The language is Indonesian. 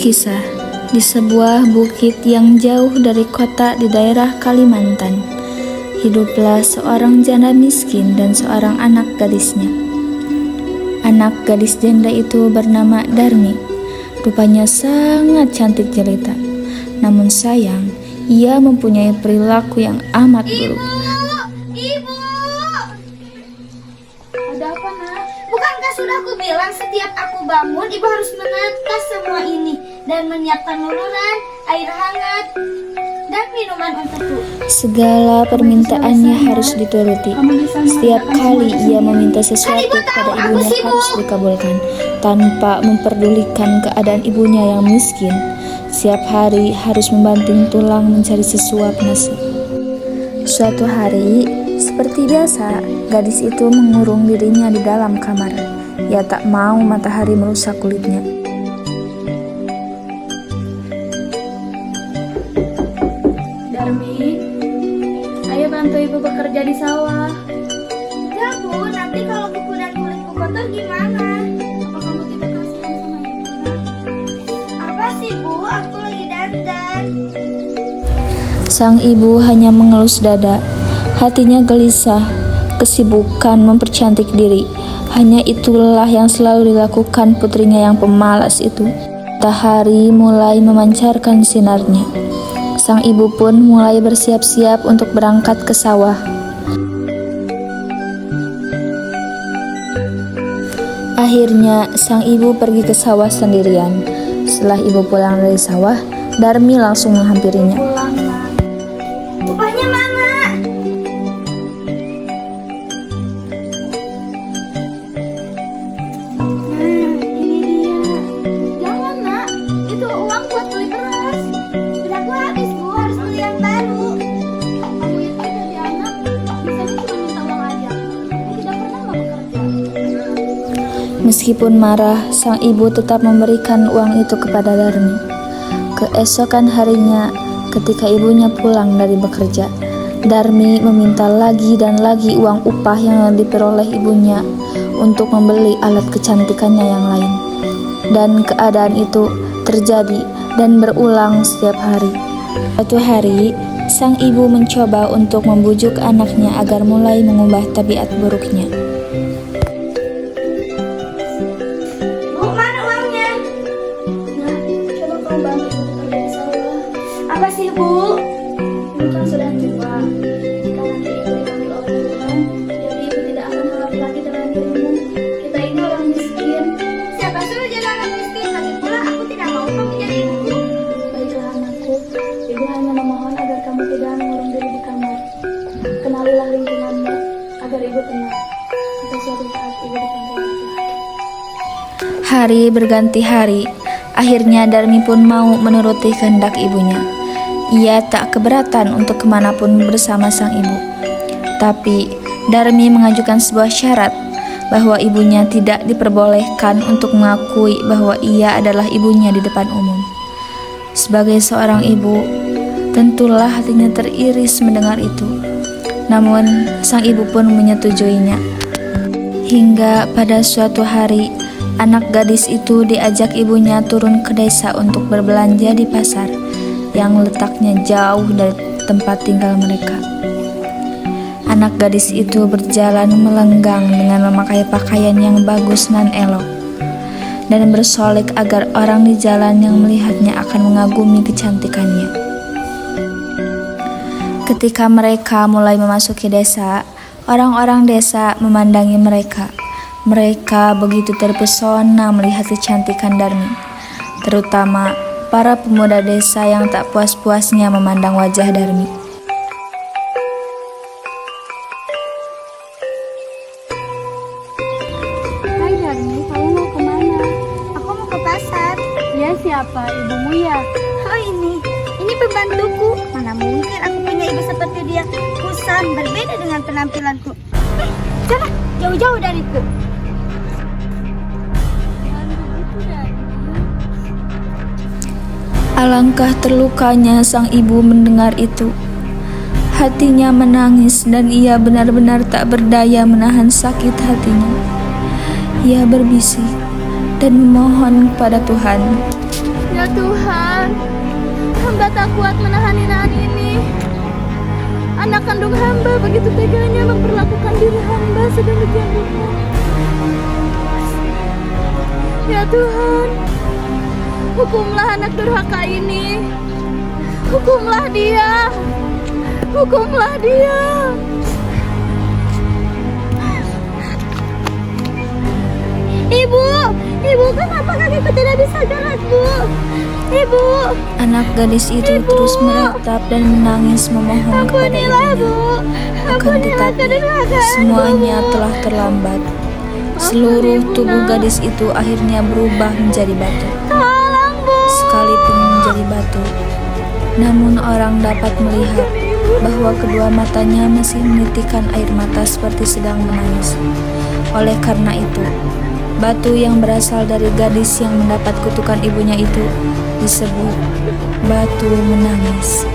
Kisah di sebuah bukit yang jauh dari kota di daerah Kalimantan, hiduplah seorang janda miskin dan seorang anak gadisnya. Anak gadis janda itu bernama Darmi. Rupanya sangat cantik jelita. Namun sayang, ia mempunyai perilaku yang amat buruk. Ibu! Ada apa, Nak? Bukankah sudah aku bilang setiap aku bangun, ibu harus menata semua ini dan menyiapkan luluran, air hangat, dan minuman untukku. Segala permintaannya harus dituruti. Setiap kali ia meminta sesuatu pada ibunya harus dikabulkan, tanpa memperdulikan keadaan ibunya yang miskin. Setiap hari harus membanting tulang mencari sesuap nasi. Suatu hari, seperti biasa, gadis itu mengurung dirinya di dalam kamar. Ia tak mau matahari merusak kulitnya. Darmi, ayo bantu ibu bekerja di sawah. Enggak, Bu, nanti kalau kuku dan kulitku kotor gimana? Apa kamu tidak kasihan sama ibu? Apa sih, Bu? Aku lagi dandan. Sang ibu hanya mengelus dada. Hatinya gelisah. Kesibukan mempercantik diri, hanya itulah yang selalu dilakukan putrinya yang pemalas itu. Matahari mulai memancarkan sinarnya. Sang ibu pun mulai bersiap-siap untuk berangkat ke sawah. Akhirnya sang ibu pergi ke sawah sendirian. Setelah ibu pulang dari sawah, Darmi langsung menghampirinya. Upahnya mana? Ini dia. Jangan, Nak. Itu uang buat beli beras. Sudah aku habis, Bu. Harus beli yang baru. Kamu itu jadi anak, bisanya cuma minta uang aja. Kamu tidak pernah mau bekerja. Meskipun marah, sang ibu tetap memberikan uang itu kepada Darmi. Keesokan harinya, ketika ibunya pulang dari bekerja, Darmi meminta lagi dan lagi uang upah yang diperoleh ibunya untuk membeli alat kecantikannya yang lain. Dan keadaan itu terjadi dan berulang setiap hari. Suatu hari, sang ibu mencoba untuk membujuk anaknya agar mulai mengubah tabiat buruknya. Bu, mana uangnya? Nah, coba kamu bantu ibu bekerja di sawah. Apa sih, Bu? Ibu kan sudah tua. Jika nanti ibu dipanggil oleh Tuhan, jadi ibu tidak akan khawatir lagi dengan dirimu. Kita ini orang miskin. Siapa suruh jadi anak miskin? Lagi pula aku tidak mau kamu jadi ibuku. Baiklah anakku, ibu hanya memohon agar kamu tidak mengurung diri di kamar. Kenalilah lingkunganmu agar ibu tenang. Jika suatu saat ibu dipanggil lagi. Hari berganti hari. Akhirnya Darmi pun mau menuruti kehendak ibunya. Ia tak keberatan untuk kemanapun bersama sang ibu. Tapi Darmi mengajukan sebuah syarat bahwa ibunya tidak diperbolehkan untuk mengakui bahwa ia adalah ibunya di depan umum. Sebagai seorang ibu, tentulah hatinya teriris mendengar itu. Namun sang ibu pun menyetujuinya. Hingga pada suatu hari, anak gadis itu diajak ibunya turun ke desa untuk berbelanja di pasar yang letaknya jauh dari tempat tinggal mereka. Anak gadis itu berjalan melenggang dengan memakai pakaian yang bagus nan elok dan bersolek agar orang di jalan yang melihatnya akan mengagumi kecantikannya. Ketika mereka mulai memasuki desa, orang-orang desa memandangi mereka. Mereka begitu terpesona melihat kecantikan Darmi, terutama para pemuda desa yang tak puas-puasnya memandang wajah Darmi. Hai Darmi, kamu mau kemana? Aku mau ke pasar. Ya siapa? Ibumu ya? Oh, ini pembantuku. Mana mungkin aku punya ibu seperti dia. Kusan, berbeda dengan penampilanku. Sana, jauh-jauh dariku. Alangkah terlukanya sang ibu mendengar itu. Hatinya menangis dan ia benar-benar tak berdaya menahan sakit hatinya. Ia berbisik dan memohon kepada Tuhan. Ya Tuhan, hamba tak kuat menahan hinaan ini. Anak kandung hamba begitu teganya memperlakukan diri hamba sedemikian rupa. Ya Tuhan, hukumlah anak durhaka ini. Hukumlah dia. Hukumlah dia. Ibu, kenapa kakiku tidak bisa gerak, Bu? Ibu, Anak gadis itu Ibu. terus meratap dan menangis memohon kepada ampunilah, ibunya. Bu. Akan Ampunilah tetapi kedurhakaan, semuanya Bu. telah terlambat. Seluruh Ibu, tubuh Nak. gadis itu akhirnya berubah menjadi batu. Tolong, Bu. Sekalipun menjadi batu, namun orang dapat melihat bahwa kedua matanya masih menitikkan air mata seperti sedang menangis. Oleh karena itu, batu yang berasal dari gadis yang mendapat kutukan ibunya itu disebut batu menangis.